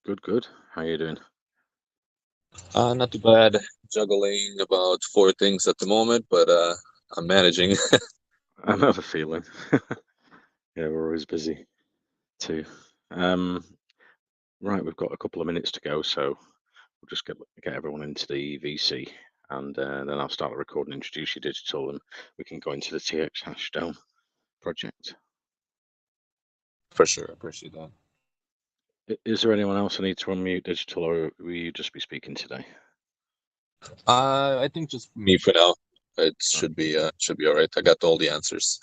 Good. How you doing? Not too bad. Juggling about four things at the moment, but I'm managing. I know the feeling. Yeah, we're always busy too. Um, right, we've got a couple of minutes to go, so we'll just get everyone into the VC, and then I'll start the recording, introduce you digital, and we can go into the TxHash Dome project. For sure, appreciate that. Is there anyone else I need to unmute digital, or will you just be speaking today? I think just me for now. It Oh, should be all right. I got all the answers.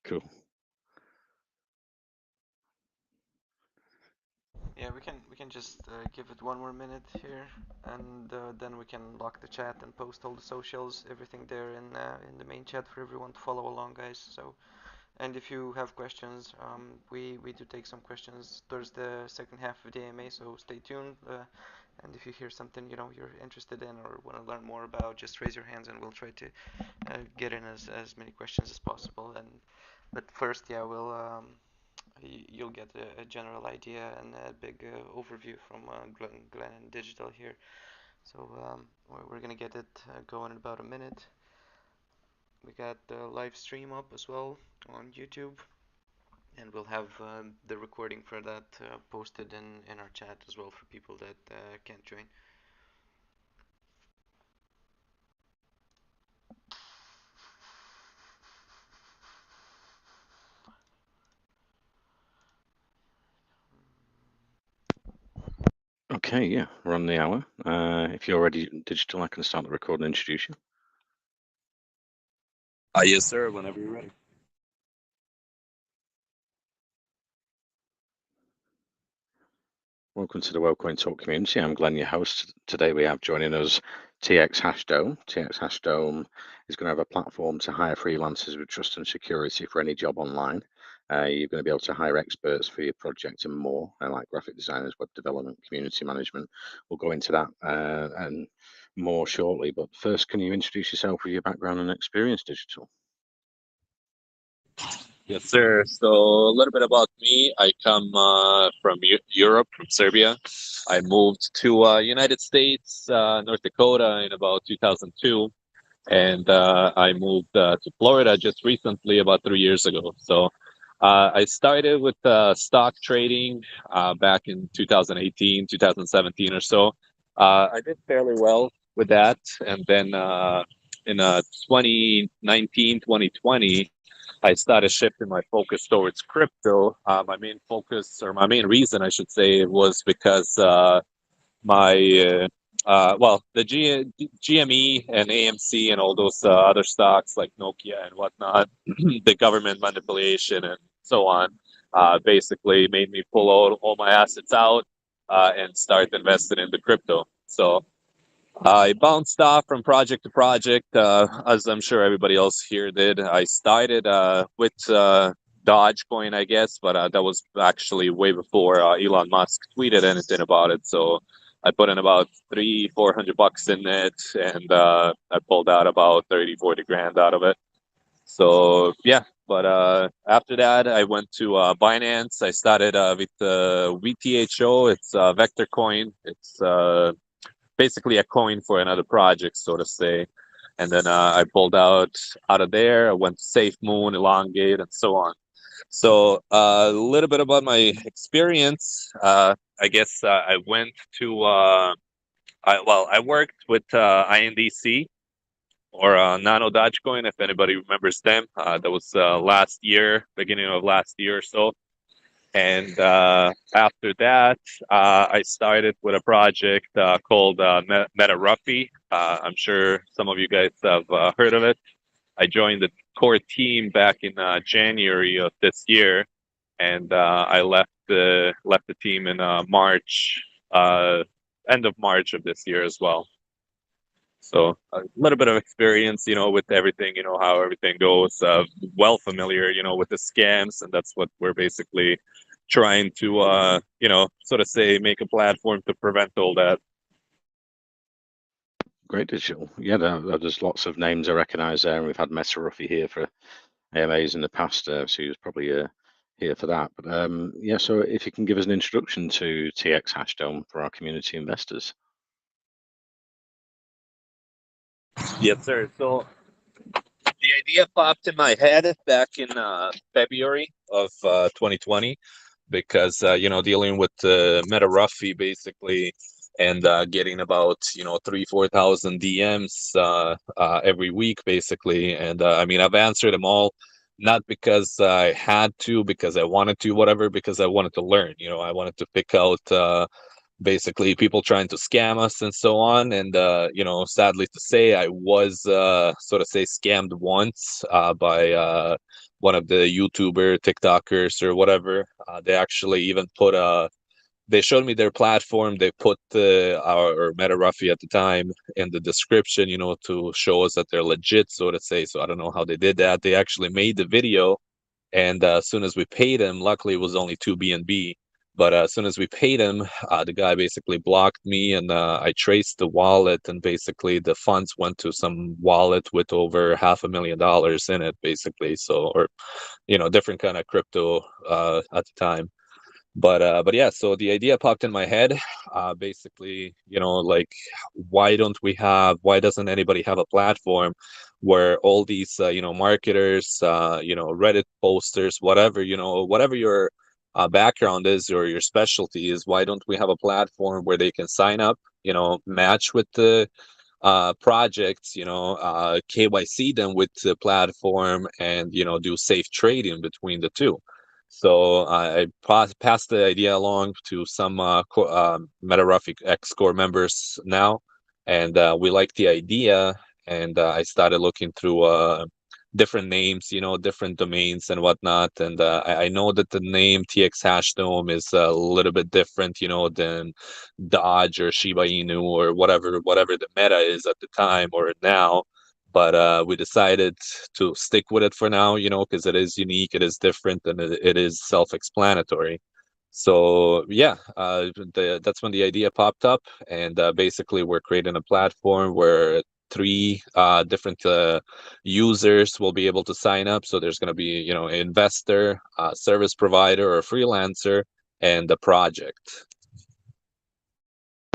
cool. Yeah, we can just give it one more minute here, and then we can lock the chat and post all the socials, everything there in the main chat for everyone to follow along, guys. So, and if you have questions, we do take some questions towards the second half of the AMA. So stay tuned. And if you hear something you're interested in or want to learn more about, just raise your hands and we'll try to get in as many questions as possible. But first, yeah, you'll get a general idea and a big overview from Glenn and Digital here. So we're gonna get it going in about a minute. We got the live stream up as well on YouTube, and we'll have the recording for that posted in our chat as well for people that can't join. Okay, yeah, we're on the hour. If you're ready, digital, I can start the recording and introduce you. Yes, sir. Whenever you're ready. Welcome to the WorldCoin Talk community. I'm Glenn, your host. Today we have joining us TxHash Dome. TxHash Dome is going to have a platform to hire freelancers with trust and security for any job online. You're going to be able to hire experts for your project and more, like graphic designers, web development, community management. We'll go into that and more shortly. But first, can you introduce yourself with your background and experience, Digital? Yes, sir. So a little bit about me. I come from Europe, from Serbia. I moved to United States, North Dakota, in about 2002, and I moved to Florida just recently, about 3 years ago. So I started with stock trading back in 2018, 2017 or so. I did fairly well with that, and then in 2019, 2020. I started shifting my focus towards crypto. My main focus, or my main reason, I should say, was because the GME and AMC and all those other stocks like Nokia and whatnot, the government manipulation and so on, basically made me pull all my assets out and start investing in the crypto. So I bounced off from project to project, as I'm sure everybody else here did. I started with Dogecoin, I guess, but that was actually way before Elon Musk tweeted anything about it. So I put in about $300-400 in it, and I pulled out about 30-40 grand out of it. So yeah, but after that, I went to Binance. I started with VTHO. It's Vector Coin. It's basically a coin for another project, so to say. And then I pulled out of there. I went to Safe Moon, Elongate, and so on. So a little bit about my experience. I guess I went to I worked with INDC or Nano Dogecoin, if anybody remembers them. That was last year, beginning of last year or so. And after that, I started with a project called Meta Ruffy. I'm sure some of you guys have heard of it. I joined the core team back in January of this year, and I left the team in March, end of March of this year as well. So a little bit of experience, with everything, how everything goes. Well familiar, with the scams, and that's what we're basically trying to, sort of say, make a platform to prevent all that. Great, Digital. Yeah, there's lots of names I recognise there, and we've had Meta Ruffy here for AMAs in the past, so he was probably here for that. But yeah, so if you can give us an introduction to TxHash Dome for our community investors. Yes, sir. So the idea popped in my head back in February of 2020 because dealing with Meta Ruffy basically and getting about 3,000-4,000 DMs every week basically, and I mean I've answered them all, not because I had to, because I wanted to, whatever, because I wanted to learn. I wanted to pick out basically people trying to scam us and so on. And sadly to say, I was sort of say scammed once by one of the YouTuber TikTokers or whatever. They actually even put they showed me their platform. They put our Meta Ruffy at the time in the description, to show us that they're legit, so to say. So I don't know how they did that. They actually made the video, and as soon as we paid him, luckily it was only 2 BNB. But as soon as we paid him, the guy basically blocked me, and I traced the wallet, and basically the funds went to some wallet with over $500,000 in it, basically. So, or different kind of crypto at the time. But yeah, so the idea popped in my head. Basically, like, why doesn't anybody have a platform where all these marketers, Reddit posters, whatever, whatever your background is or your specialty is, why don't we have a platform where they can sign up, match with the projects, KYC them with the platform, and do safe trading between the two. So I passed the idea along to some Meta Ruffy X Core members now, and we liked the idea. And I started looking through different names, different domains and whatnot. And I know that the name TxHash Dome is a little bit different, than Doge or Shiba Inu or whatever the meta is at the time or now. But we decided to stick with it for now, because it is unique, it is different, and it is self-explanatory. So yeah, that's when the idea popped up, and basically we're creating a platform where three different users will be able to sign up. So there's going to be, an investor, service provider, or freelancer, and a project.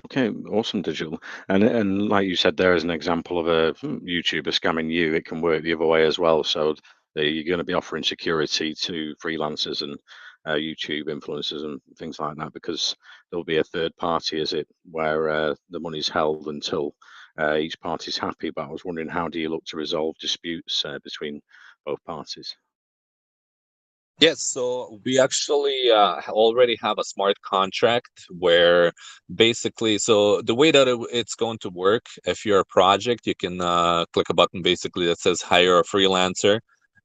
Okay, awesome, Digital. And like you said, there is an example of a YouTuber scamming you. It can work the other way as well. So you're going to be offering security to freelancers and YouTube influencers and things like that, because there'll be a third party, is it, where the money's held until each party's happy. But I was wondering, how do you look to resolve disputes between both parties? Yes, so we actually already have a smart contract where basically, so the way that it's going to work, if you're a project, you can click a button basically that says hire a freelancer,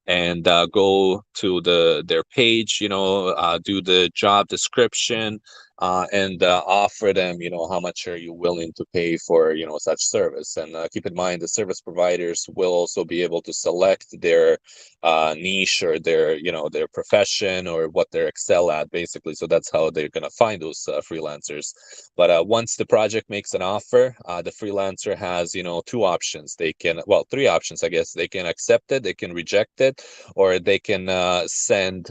and go to their page, do the job description, and offer them, how much are you willing to pay for, such service. And keep in mind, the service providers will also be able to select their niche or their profession or what they're excel at, basically. So that's how they're going to find those freelancers. But once the project makes an offer, the freelancer has two options. They can, well, three options, I guess. They can accept it, they can reject it, or they can send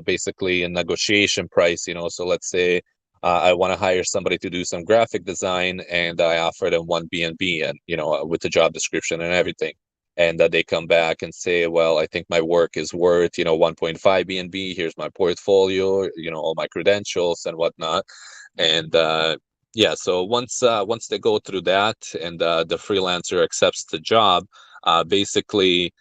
basically a negotiation price. So let's say I want to hire somebody to do some graphic design, and I offer them 1 BNB, and with the job description and everything. And they come back and say, well, I think my work is worth 1.5 BNB. Here's my portfolio, all my credentials and whatnot. And yeah, so once they go through that, and the freelancer accepts the job, basically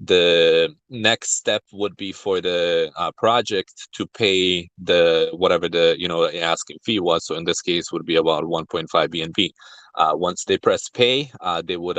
the next step would be for the project to pay the whatever the asking fee was. So in this case would be about 1.5 BNB. Once they press pay, they would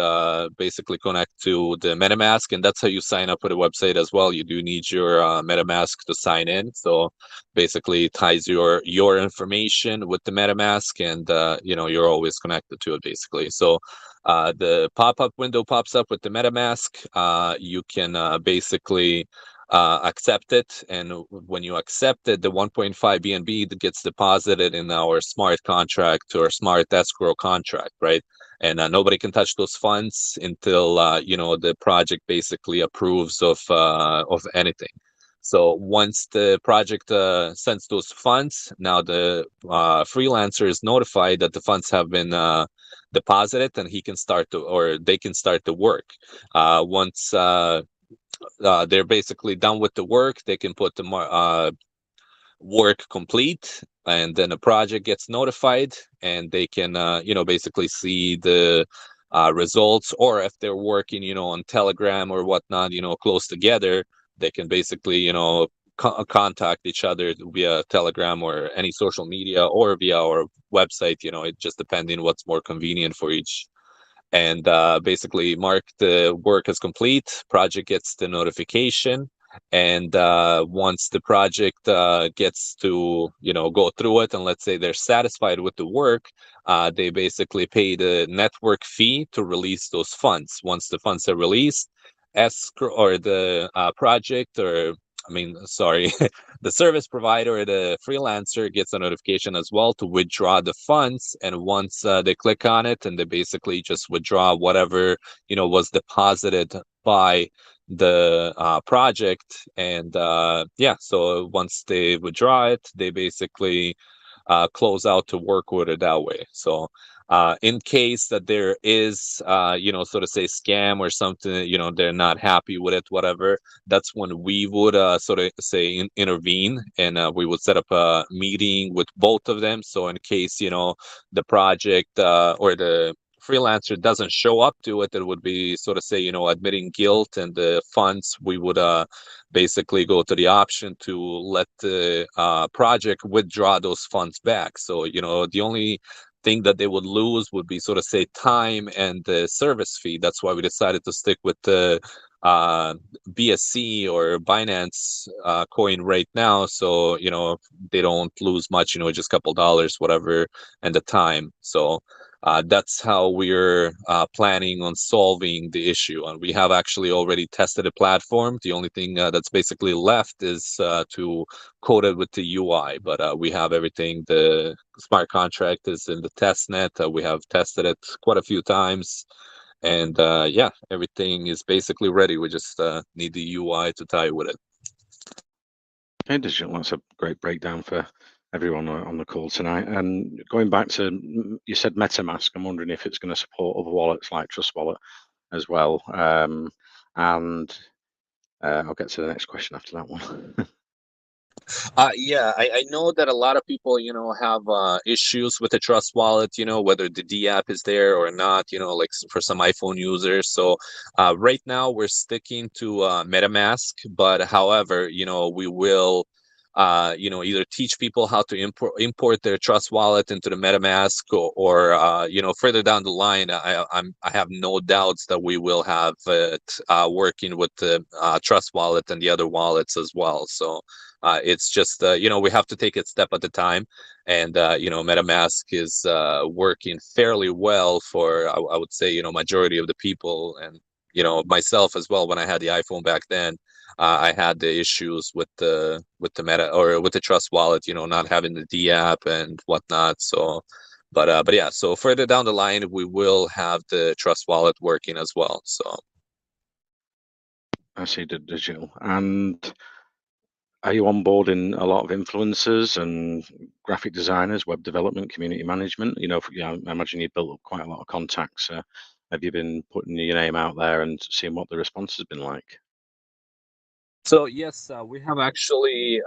basically connect to the MetaMask, and that's how you sign up for the website as well. You do need your MetaMask to sign in. So basically it ties your information with the MetaMask, and you're always connected to it, basically. So the pop-up window pops up with the MetaMask. You can basically accept it, and when you accept it, the 1.5 BNB that gets deposited in our smart contract or smart escrow contract, right? And nobody can touch those funds until the project basically approves of anything. So once the project sends those funds, now the freelancer is notified that the funds have been deposited, and he can start to, or they can start the work. Once they're basically done with the work, they can put the work complete, and then a project gets notified, and they can basically see the results. Or if they're working on Telegram or whatnot, close together, they can basically contact each other via Telegram or any social media, or via our website. It just depending what's more convenient for each, and basically mark the work as complete. Project gets the notification, and once the project gets to go through it, and let's say they're satisfied with the work, they basically pay the network fee to release those funds. Once the funds are released, escrow, or the project, or I mean, sorry, the service provider or the freelancer gets a notification as well to withdraw the funds. And once they click on it, and they basically just withdraw whatever was deposited by the project. And so once they withdraw it, they basically close out to work with it that way. So in case that there is so to say scam or something, they're not happy with it, whatever, that's when we would sort of say intervene, and we would set up a meeting with both of them. So in case the project or the freelancer doesn't show up to it, it would be sort of say admitting guilt, and the funds, we would basically go to the option to let the project withdraw those funds back. So the only thing that they would lose would be sort of say time and the service fee. That's why we decided to stick with the BSC or Binance coin right now. So they don't lose much, just a couple dollars, whatever, and the time. So that's how we're planning on solving the issue. And we have actually already tested the platform. The only thing that's basically left is to code it with the UI. But we have everything. The smart contract is in the test net. We have tested it quite a few times. And everything is basically ready. We just need the UI to tie with it. Okay, Digital, that's a great breakdown for everyone on the call tonight. And going back to, you said MetaMask, I'm wondering if it's going to support other wallets like Trust Wallet as well. And I'll get to the next question after that one. I know that a lot of people, have issues with the Trust Wallet, whether the D app is there or not, like for some iPhone users. So right now we're sticking to MetaMask, but however, we will either teach people how to import their Trust Wallet into the MetaMask, or further down the line, I have no doubts that we will have it working with the Trust Wallet and the other wallets as well. So it's just we have to take it step at a time, and MetaMask is working fairly well for I would say majority of the people, and myself as well. When I had the iPhone back then, I had the issues with the Meta, or with the Trust Wallet, not having the D app and whatnot. So, but yeah. So further down the line, we will have the Trust Wallet working as well. So. I see, Digital. And are you onboarding a lot of influencers and graphic designers, web development, community management? I imagine you've built up quite a lot of contacts. Have you been putting your name out there and seeing what the response has been like? So yes, we have actually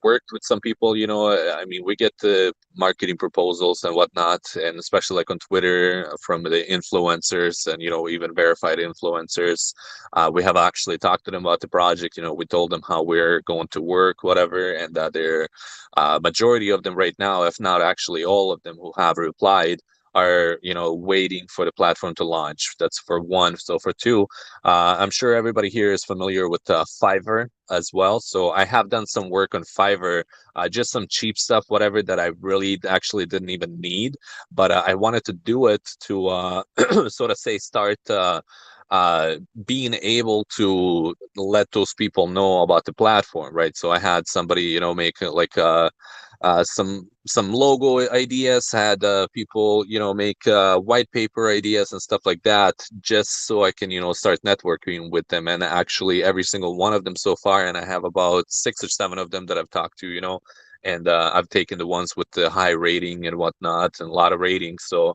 worked with some people. I mean, we get the marketing proposals and whatnot, and especially like on Twitter from the influencers, and even verified influencers. We have actually talked to them about the project. We told them how we're going to work, whatever, and that they're majority of them right now, if not actually all of them who have replied, are waiting for the platform to launch. That's for one. So for two, I'm sure everybody here is familiar with Fiverr as well. So I have done some work on Fiverr, just some cheap stuff, whatever, that I really actually didn't even need. But I wanted to do it to sort of say start being able to let those people know about the platform, right? So I had somebody, make like some logo ideas, had people, make white paper ideas and stuff like that, just so I can, start networking with them. And actually, every single one of them so far, and I have about 6 or 7 of them that I've talked to, and I've taken the ones with the high rating and whatnot, and a lot of ratings. So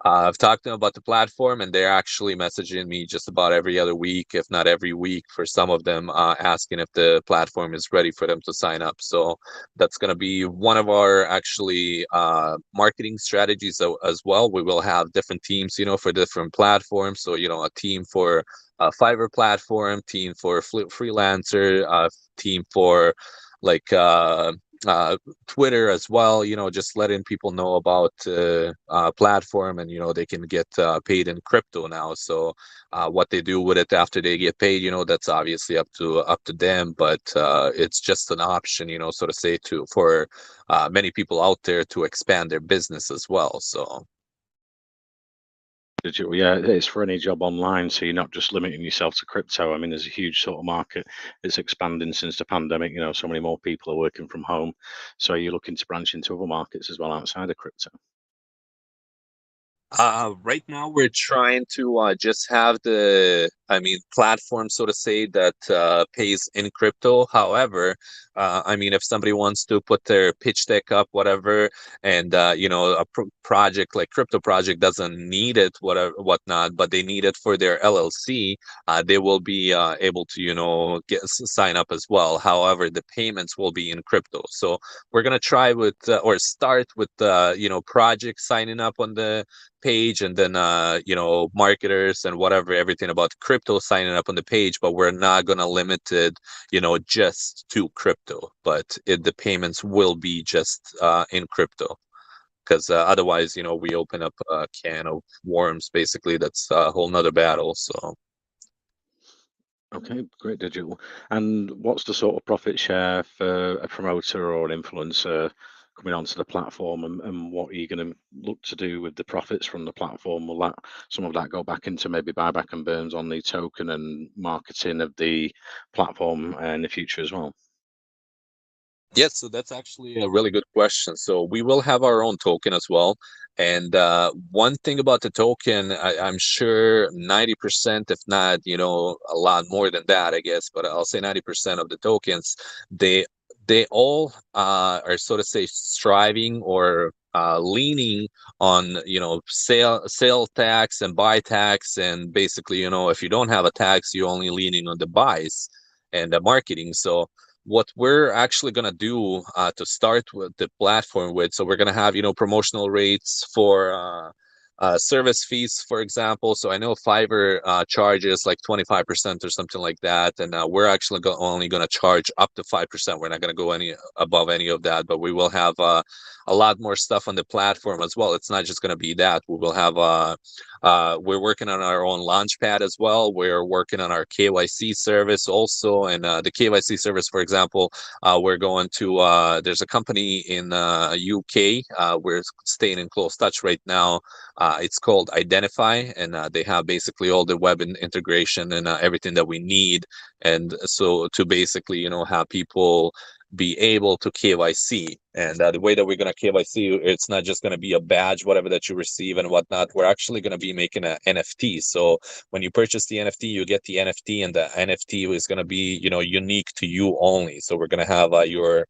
I've talked to them about the platform, and they're actually messaging me just about every other week, if not every week, for some of them, asking if the platform is ready for them to sign up. So that's going to be one of our actually marketing strategies as well. We will have different teams, for different platforms. So, a team for a Fiverr platform, team for freelancer, team for like Twitter as well, just letting people know about platform, and they can get paid in crypto now. So what they do with it after they get paid, that's obviously up to them, but it's just an option, so to say, for many people out there to expand their business as well. So Digital, yeah, it's for any job online, so you're not just limiting yourself to crypto. I mean, there's a huge sort of market. It's expanding since the pandemic. So many more people are working from home. So you're looking to branch into other markets as well outside of crypto. Right now we're trying to just have platform, so to say, that pays in crypto. However, if somebody wants to put their pitch deck up, whatever, and a project like crypto project doesn't need it, whatnot, but they need it for their LLC, they will be able to, sign up as well. However, the payments will be in crypto. So we're gonna try with or start with projects signing up on the page, and then marketers and whatever, everything about crypto signing up on the page, but we're not going to limit it just to crypto, but the payments will be just in crypto, because otherwise we open up a can of worms. Basically, that's a whole nother battle. So Okay, great, Digital. And what's the sort of profit share for a promoter or an influencer coming onto the platform, and what are you going to look to do with the profits from the platform? Will some of that go back into maybe buyback and burns on the token and marketing of the platform in the future as well? yes, so that's actually a really good question. So we will have our own token as well. And one thing about the token, I'm sure 90%, if not, a lot more than that, I guess, but I'll say 90% of the tokens, they they all are, so to say, striving or leaning on, sale tax and buy tax. And basically, if you don't have a tax, you're only leaning on the buys and the marketing. So what we're actually going to do to start with the platform with, so we're going to have promotional rates for service fees, for example. So I know Fiverr charges like 25% or something like that, and we're actually only going to charge up to 5%. We're not going to go any above any of that, but we will have a lot more stuff on the platform as well. It's not just going to be that. We will have we're working on our own launchpad as well. We're working on our KYC service also, and the KYC service, for example, we're going to there's a company in UK. We're staying in close touch right now. It's called Identify, and they have basically all the web integration and everything that we need. And so to basically, have people be able to KYC. And the way that we're going to KYC, it's not just going to be a badge, whatever that you receive and whatnot. We're actually going to be making an NFT. So when you purchase the NFT, you get the NFT, and the NFT is going to be, unique to you only. So we're going to have your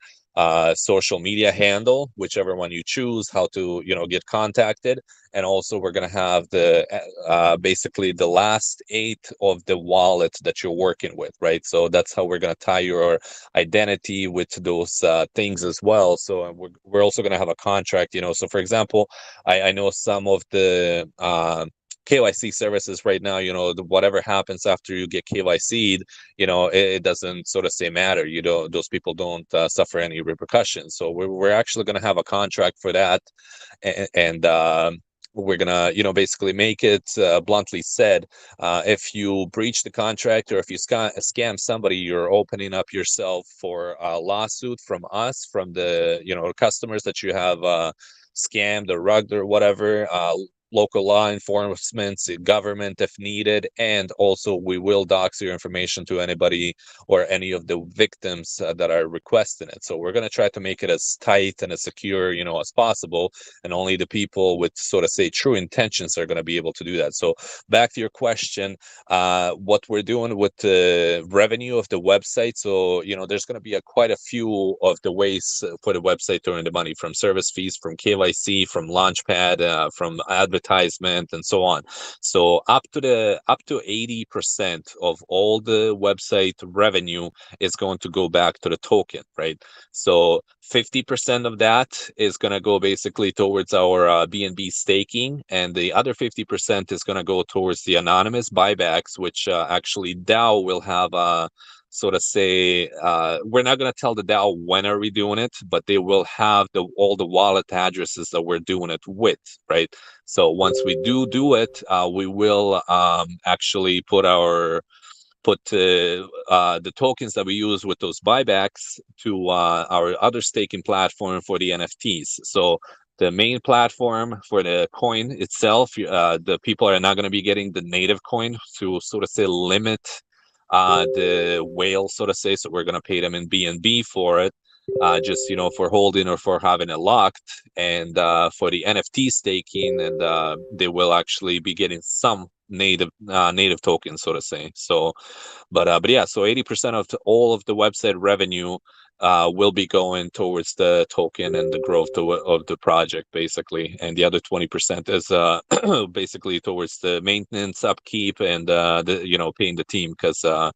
social media handle, whichever one you choose, how to get contacted. And also we're going to have the basically the last 8 of the wallet that you're working with, right? So that's how we're going to tie your identity with those things as well. So we're also going to have a contract, so for example, I know some of the KYC services right now, whatever happens after you get KYC'd, it doesn't sort of say matter. Those people don't suffer any repercussions. So we're actually going to have a contract for that, and we're gonna, basically make it bluntly said, if you breach the contract, or if you scam somebody, you're opening up yourself for a lawsuit from us, from the customers that you have scammed or rugged or whatever. local law enforcement, government if needed, and also we will dox your information to anybody or any of the victims that are requesting it. So we're going to try to make it as tight and as secure, as possible, and only the people with, sort of say, true intentions are going to be able to do that. So back to your question, what we're doing with the revenue of the website. So, there's going to be quite a few of the ways for the website to earn the money, from service fees, from KYC, from Launchpad, from advertisement, and so on. So up to 80% of all the website revenue is going to go back to the token, right? So 50% of that is going to go basically towards our BNB staking, and the other 50% is going to go towards the anonymous buybacks, which actually DAO will have sort of say, we're not going to tell the DAO when are we doing it, but they will have all the wallet addresses that we're doing it with, right? So once we do it, we will actually put the tokens that we use with those buybacks to our other staking platform for the NFTs. So the main platform for the coin itself, the people are not going to be getting the native coin to, sort of say, limit the whale, so to say. So we're going to pay them in BNB for it, just for holding or for having it locked, and for the NFT staking, and they will actually be getting some native tokens, so to say. So but yeah, so 80% of all of the website revenue will be going towards the token and the growth of the project, basically, and the other 20% is basically towards the maintenance, upkeep, and the paying the team, because I'm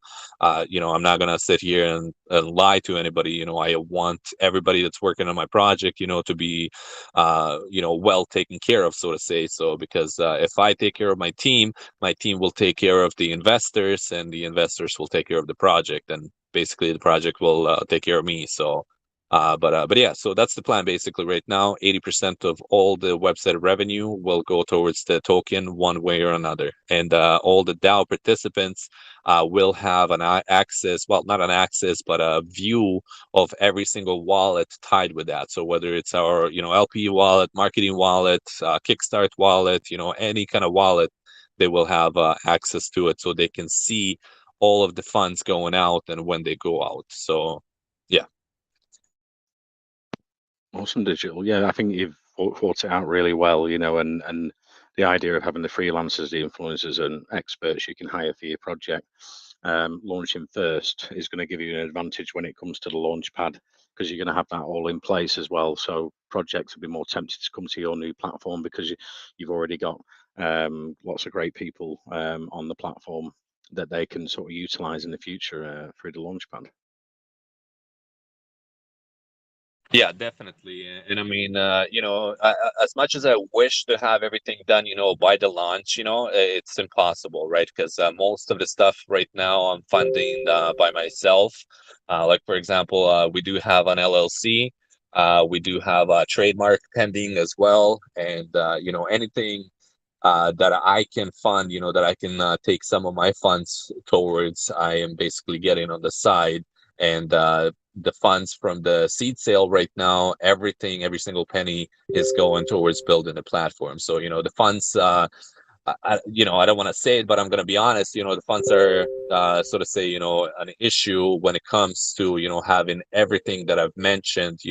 not gonna sit here and lie to anybody. I want everybody that's working on my project, to be well taken care of, so to say. So because if I take care of my team will take care of the investors, and the investors will take care of the project, and basically the project will take care of me. So but yeah, so that's the plan basically right now. 80% of all the website revenue will go towards the token one way or another, and all the DAO participants will have an access, well, not an access, but a view of every single wallet tied with that. So whether it's our LP wallet, marketing wallet, Kickstart wallet, any kind of wallet, they will have access to it, so they can see all of the funds going out and when they go out. So yeah. Awesome, Digital. Yeah, I think you've thought it out really well, and the idea of having the freelancers, the influencers, and experts you can hire for your project, launching first, is going to give you an advantage when it comes to the launch pad, because you're going to have that all in place as well. So projects will be more tempted to come to your new platform, because you've already got lots of great people on the platform that they can sort of utilize in the future through the launch pad. Yeah, definitely. And I mean, as much as I wish to have everything done, by the launch, it's impossible, right? Because most of the stuff right now I'm funding by myself. Like, for example, we do have an LLC. We do have a trademark pending as well. And, anything that I can fund, that I can take some of my funds towards, I am basically getting on the side. And the funds from the seed sale right now, every single penny is going towards building the platform. So the funds, I don't want to say it, but I'm going to be honest. The funds are sort of say an issue when it comes to having everything that I've mentioned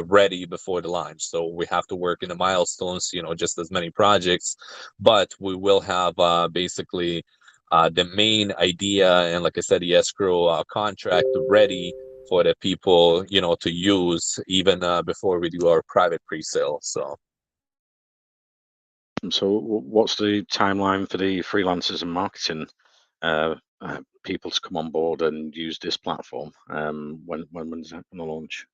ready before the launch. So we have to work in the milestones, just as many projects, but we will have basically the main idea, and like I said, the escrow contract ready for the people to use even before we do our private pre-sale. So what's the timeline for the freelancers and marketing people to come on board and use this platform? When's that going to launch?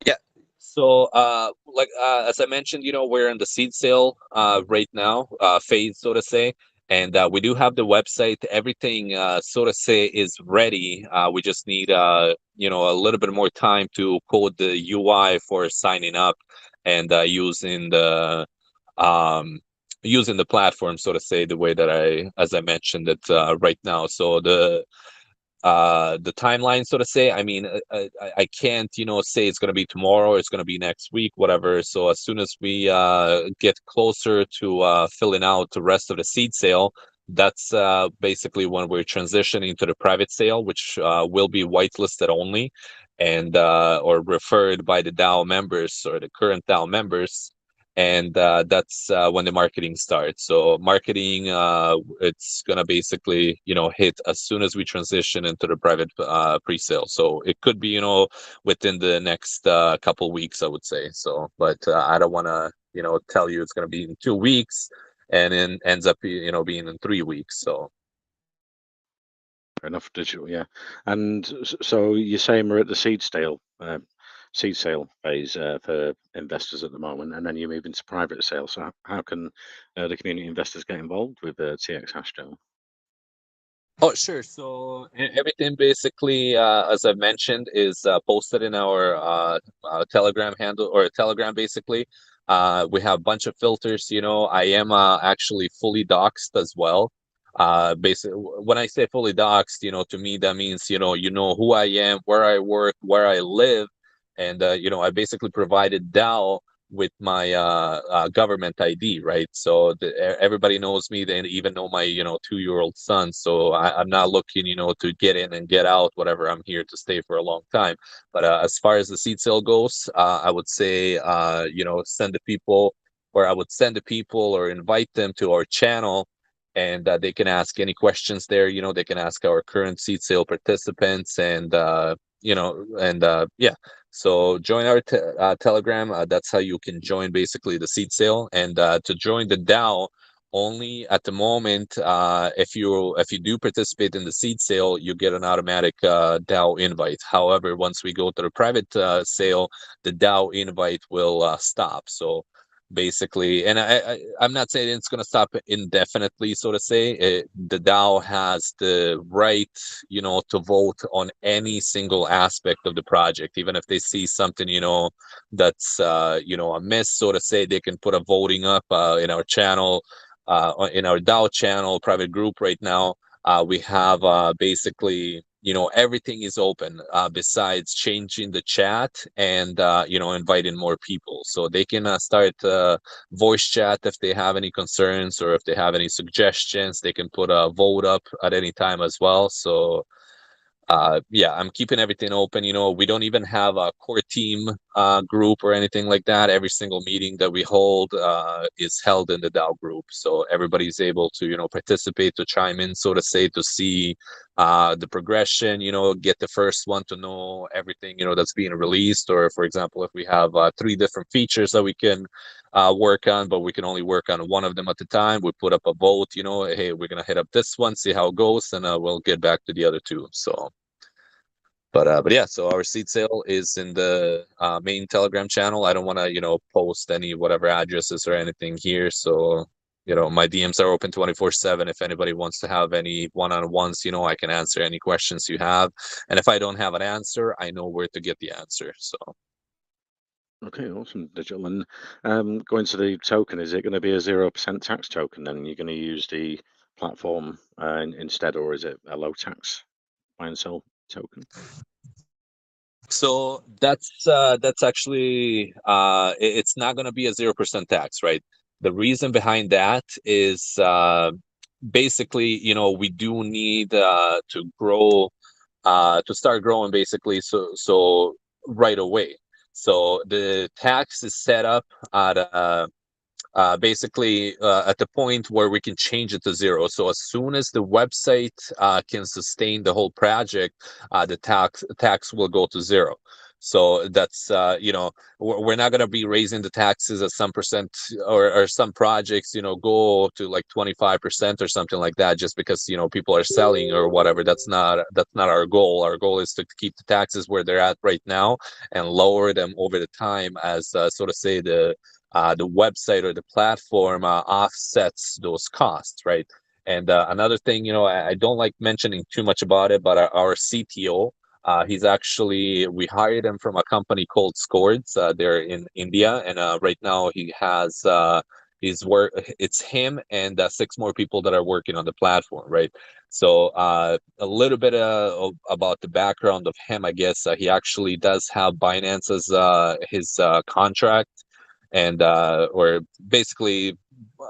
Yeah. So, as I mentioned, we're in the seed sale right now, phase, so to say, and we do have the website. Everything, so to say, is ready. We just need, a little bit more time to code the UI for signing up and using the platform, so to say, the way that as I mentioned it right now. So the timeline, so to say. I mean, I can't, say it's going to be tomorrow or it's going to be next week, whatever. So as soon as we get closer to filling out the rest of the seed sale, that's basically when we're transitioning to the private sale, which will be whitelisted only and or referred by the DAO members or the current DAO members. And that's when the marketing starts. So marketing, it's gonna basically hit as soon as we transition into the private pre-sale. So it could be within the next couple weeks, I would say. So, but I don't want to tell you it's gonna be in 2 weeks, and then ends up being in 3 weeks. So Fair enough, digital, yeah. And so you're saying we're at the seed sale phase for investors at the moment, and then you move into private sale. So how can the community investors get involved with TxHash Dome? Oh, sure. So everything basically, as I've mentioned, is posted in our Telegram handle or Telegram. Basically, we have a bunch of filters. I am actually fully doxed as well. Basically, when I say fully doxed, to me that means who I am, where I work, where I live, and I basically provided DAO with my government ID, right? So everybody knows me. They even know my 2-year-old son. So I'm not looking to get in and get out, whatever. I'm here to stay for a long time. But as far as the seed sale goes, I would say send the people, or I would send the people or invite them to our channel, and they can ask any questions there. They can ask our current seed sale participants, and yeah. So join our Telegram. That's how you can join basically the seed sale. And to join the DAO, only at the moment, if you do participate in the seed sale, you get an automatic DAO invite. However, once we go to the private sale, the DAO invite will stop. So basically, and I'm not saying it's going to stop indefinitely, so to say. The DAO has the right to vote on any single aspect of the project. Even if they see something that's amiss, so to say, they can put a voting up in our channel, in our DAO channel private group. Right now we have basically everything is open besides changing the chat and inviting more people, so they can start voice chat if they have any concerns, or if they have any suggestions, they can put a vote up at any time as well. So yeah, I'm keeping everything open. We don't even have a core team group or anything like that. Every single meeting that we hold is held in the DAO group, so everybody's able to participate, to chime in, so to say, to see the progression. Get the first one to know everything that's being released. Or for example, if we have 3 different features that we can work on, but we can only work on one of them at a time, we put up a vote. Hey, we're gonna hit up this one, see how it goes, and we'll get back to the other 2. So. But yeah, so our seed sale is in the main Telegram channel. I don't want to post any whatever addresses or anything here. So my DMs are open 24/7. If anybody wants to have any one-on-ones, I can answer any questions you have. And if I don't have an answer, I know where to get the answer. So. Okay, awesome, digital. And going to the token, is it going to be a 0% tax token? Then you're going to use the platform instead, or is it a low tax buy and sell token? So that's actually it's not going to be a 0% tax, right? The reason behind that is basically we do need to grow, to start growing basically, so right away. So the tax is set up at basically at the point where we can change it to 0. So as soon as the website can sustain the whole project, the tax will go to 0. So that's we're not going to be raising the taxes at some percent, or some projects go to like 25% or something like that, just because people are selling or whatever. That's not our goal. Our goal is to keep the taxes where they're at right now and lower them over the time, as so to say the website or the platform offsets those costs, right? And another thing, I don't like mentioning too much about it, but our CTO, he's actually, we hired him from a company called Scoreds. They're in India, and right now he has It's him and 6 more people that are working on the platform, right? So a little bit about the background of him, I guess. He actually does have Binance as his contract, and or basically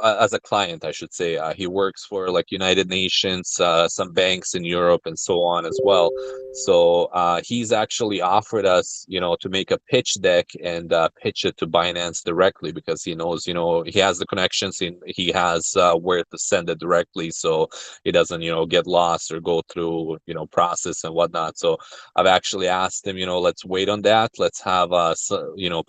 as a client, I should say. He works for like United Nations, some banks in Europe, and so on as well. So he's actually offered us, to make a pitch deck and pitch it to Binance directly, because he knows, he has the connections, he has where to send it directly, so he doesn't, get lost or go through, process and whatnot. So I've actually asked him, let's wait on that. Let's have a,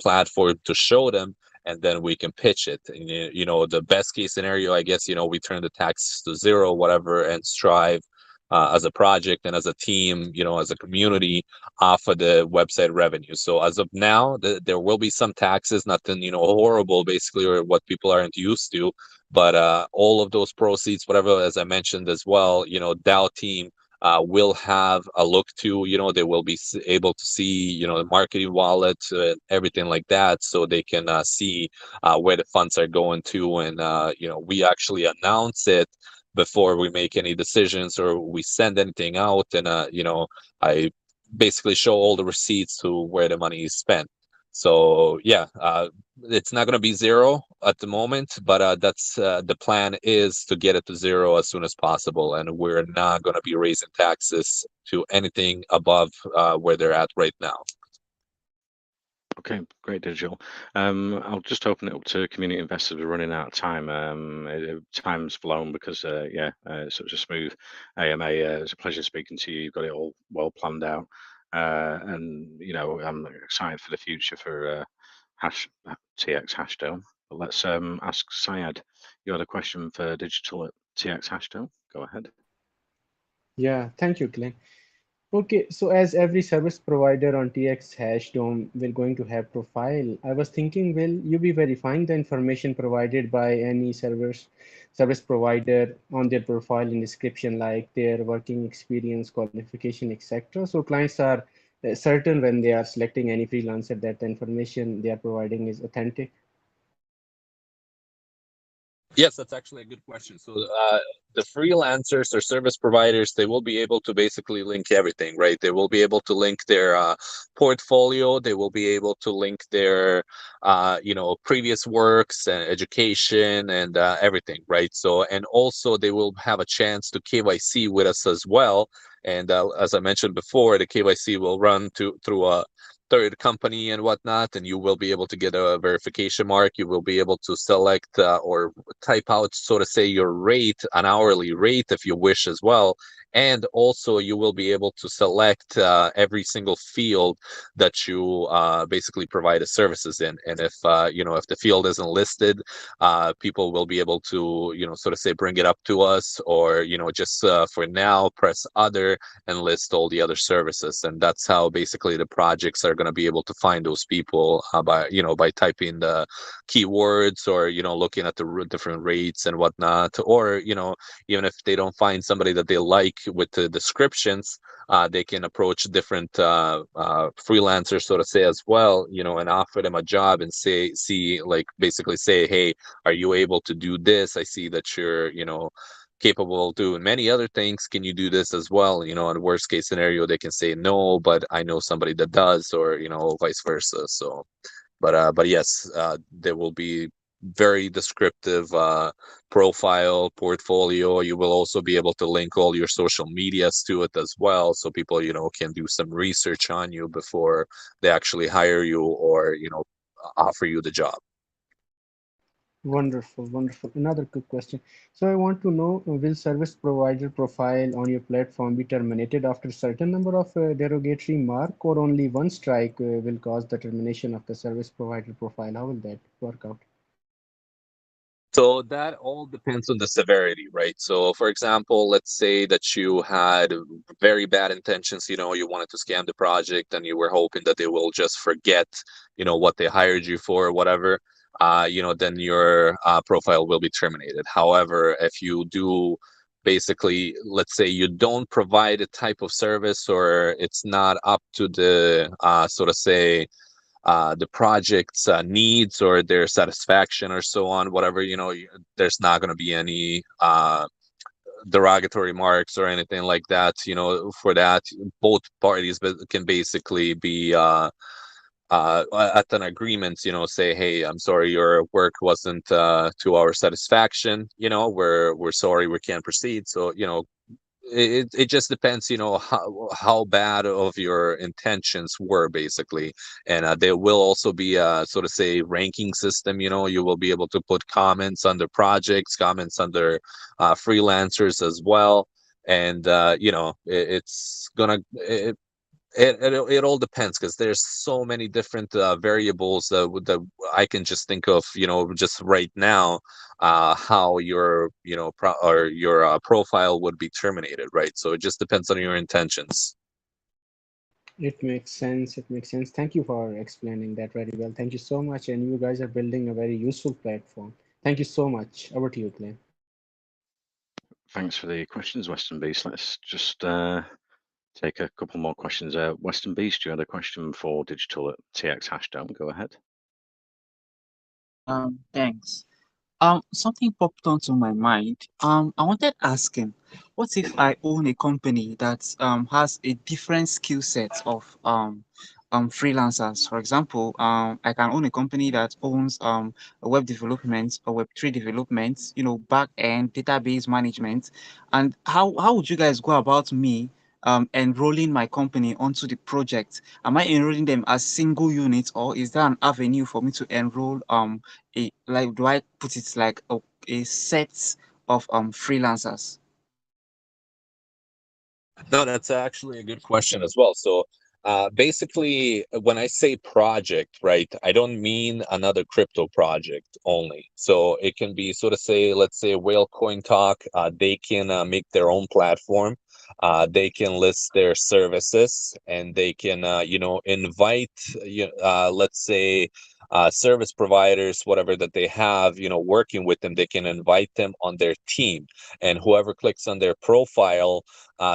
platform to show them, and then we can pitch it. And, the best case scenario, I guess, we turn the taxes to zero, whatever, and strive as a project and as a team, as a community, off of the website revenue. So as of now, there will be some taxes, nothing, horrible, basically, or what people aren't used to. But all of those proceeds, whatever, as I mentioned as well, DAO team will have a look to, they will be able to see, the marketing wallet, everything like that, so they can see where the funds are going to. And, we actually announce it before we make any decisions or we send anything out. And, I basically show all the receipts to where the money is spent. So yeah, it's not going to be zero at the moment, but that's the plan is to get it to zero as soon as possible, and we're not going to be raising taxes to anything above where they're at right now. Okay, great, Digital. I'll just open it up to community investors. We're running out of time. Time's flown because, it's such a smooth AMA. It's a pleasure speaking to you. You've got it all well planned out. And, I'm excited for the future for TxHash Dome. But let's ask Syed. You had a question for Digital at TxHash Dome. Go ahead. Yeah, thank you, Glenn. Okay, so as every service provider on TxHash Dome will going to have profile, I was thinking, will you be verifying the information provided by any service provider on their profile in description, like their working experience, qualification, etc. So clients are certain when they are selecting any freelancer that the information they are providing is authentic. Yes, that's actually a good question. So the freelancers or service providers, they will be able to basically link everything, right? They will be able to link their portfolio. They will be able to link their, previous works and education and everything, right? So, and also they will have a chance to KYC with us as well. And as I mentioned before, the KYC will run through a third company and whatnot, and you will be able to get a verification mark. You will be able to select or type out, so to say, your rate, an hourly rate, if you wish as well. And also you will be able to select every single field that you basically provide services in. And if if the field isn't listed, people will be able to sort of say bring it up to us, or just for now press other and list all the other services. And that's how basically the projects are going to be able to find those people by typing the keywords, or looking at the different rates and whatnot. Or even if they don't find somebody that they like with the descriptions, they can approach different freelancers, so to say, as well, and offer them a job and basically say, hey, are you able to do this? I see that you're capable of doing many other things. Can you do this as well? In the worst case scenario, they can say no, but I know somebody that does, or vice versa. So but yes, there will be very descriptive profile, portfolio. You will also be able to link all your social medias to it as well, so people can do some research on you before they actually hire you or offer you the job. Wonderful, wonderful. Another quick question. So I want to know, will service provider profile on your platform be terminated after a certain number of derogatory mark, or only one strike will cause the termination of the service provider profile? How will that work out? So that all depends on the severity, right? So for example, let's say that you had very bad intentions, you wanted to scam the project and you were hoping that they will just forget, what they hired you for or whatever, then your profile will be terminated. However, if you do basically, let's say you don't provide a type of service, or it's not up to the, so to say, the project's needs or their satisfaction or so on, whatever, there's not going to be any derogatory marks or anything like that. For that, both parties can basically be at an agreement, say, hey, I'm sorry, your work wasn't to our satisfaction. We're sorry, we can't proceed. So it just depends, how bad of your intentions were, basically. And there will also be a sort of say ranking system. You will be able to put comments under projects, comments under freelancers as well. And it's gonna it all depends, because there's so many different variables that I can just think of, just right now, how your or your profile would be terminated, right? So it just depends on your intentions. It makes sense. It makes sense. Thank you for explaining that very well. Thank you so much. And you guys are building a very useful platform. Thank you so much. Over to you, Clay. Thanks for the questions, Western Beast. Let's just take a couple more questions. Western Beast, you had a question for digital at TxHash Dome. Go ahead. Thanks. Something popped onto my mind. I wanted asking, what if I own a company that has a different skill set of freelancers? For example, I can own a company that owns web development or Web3 development, back end database management. And how would you guys go about me enrolling my company onto the project? Am I enrolling them as single units, or is there an avenue for me to enroll like, do I put it like a set of freelancers? No, that's actually a good question as well. So, basically, when I say project, right, I don't mean another crypto project only. So it can be sort of say, let's say, Whale Coin Talk. They can make their own platform. They can list their services, and they can, invite, let's say, service providers, whatever that they have, working with them. They can invite them on their team, and whoever clicks on their profile,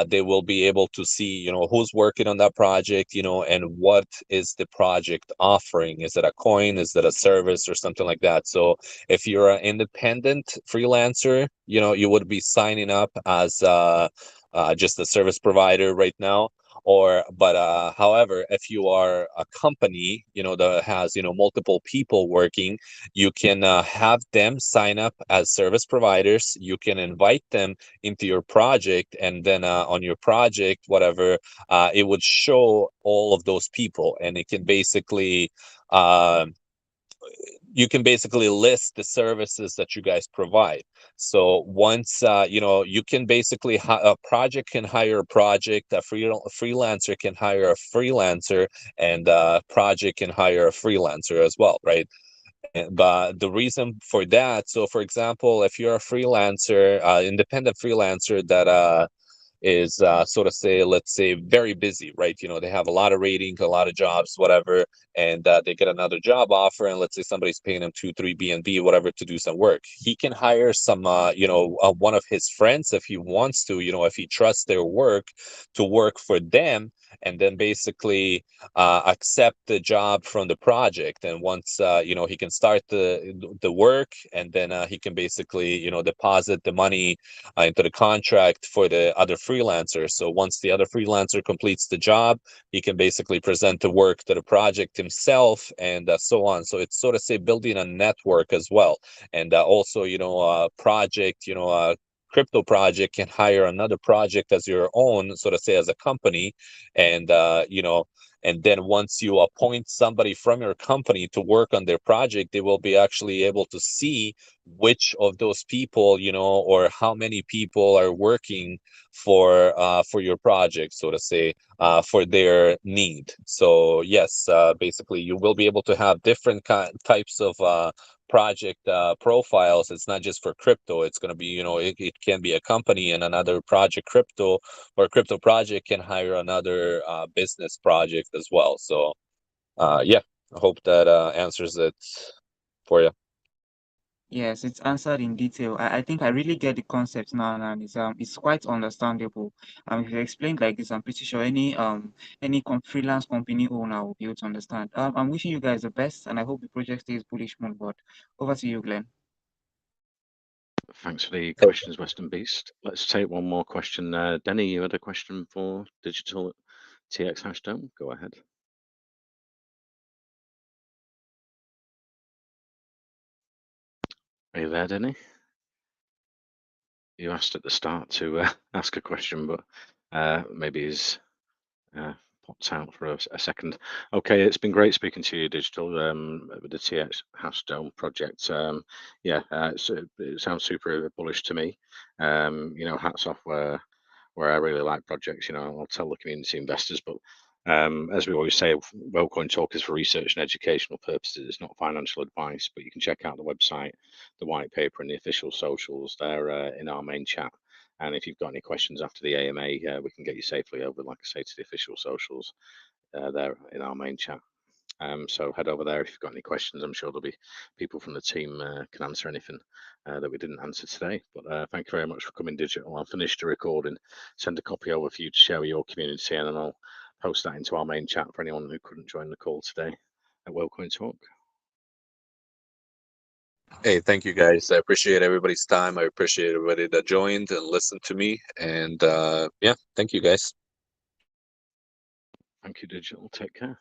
they will be able to see, who's working on that project, and what is the project offering. Is it a coin? Is it a service or something like that? So if you're an independent freelancer, you would be signing up as just a service provider right now. However, if you are a company, that has, multiple people working, you can have them sign up as service providers. You can invite them into your project, and then on your project, whatever, it would show all of those people, and it can basically you can basically list the services that you guys provide. So once you can basically a project can hire a project, a freelancer can hire a freelancer, and a project can hire a freelancer as well, right? But the reason for that, so for example, if you're a freelancer, independent freelancer that is sort of say, let's say, very busy, right? They have a lot of ratings, a lot of jobs, whatever, and they get another job offer, and let's say somebody's paying him 2 3 BNB, whatever, to do some work. He can hire some one of his friends, if he wants to, if he trusts their work, to work for them, and then basically accept the job from the project. And once he can start the work, and then he can basically deposit the money into the contract for the other freelancer. So once the other freelancer completes the job, he can basically present the work to the project himself, and so on. So it's sort of say building a network as well. And also, a project, crypto project can hire another project as your own, sort of say, as a company. And and then once you appoint somebody from your company to work on their project, they will be actually able to see which of those people, or how many people are working for your project, so to say, for their need. So yes, basically you will be able to have different types of project profiles. It's not just for crypto. It's going to be, it can be a company, and another project crypto, or a crypto project can hire another business project as well. So yeah, I hope that answers it for you. Yes, it's answered in detail. I think I really get the concept now, and it's quite understandable. If you explained like this, I'm pretty sure any freelance company owner will be able to understand. I'm wishing you guys the best, and I hope the project stays bullish mode. But over to you, Glenn. Thanks for the questions, Western Beast. Let's take one more question. Denny, you had a question for Digital TxHash Dome? Go ahead. Are you there, Denny? You asked at the start to ask a question, but maybe he's popped out for a second. Okay, it's been great speaking to you, Digital, with the TxHash Dome project. Yeah, it sounds super bullish to me. You know, hats off where I really like projects. You know, I'll tell the community investors, but as we always say, WellCoin Talk is for research and educational purposes. It's not financial advice, but you can check out the website, the white paper, and the official socials there in our main chat. And if you've got any questions after the AMA, we can get you safely over, like I say, to the official socials there in our main chat. So head over there if you've got any questions. I'm sure there'll be people from the team can answer anything that we didn't answer today. But thank you very much for coming, Digital. I'll finish the recording, send a copy over for you to share with your community, and then I'll post that into our main chat for anyone who couldn't join the call today at WellCoin Talk. Hey, thank you guys. I appreciate everybody's time. I appreciate everybody that joined and listened to me. And yeah, thank you guys. Thank you, Digital. Take care.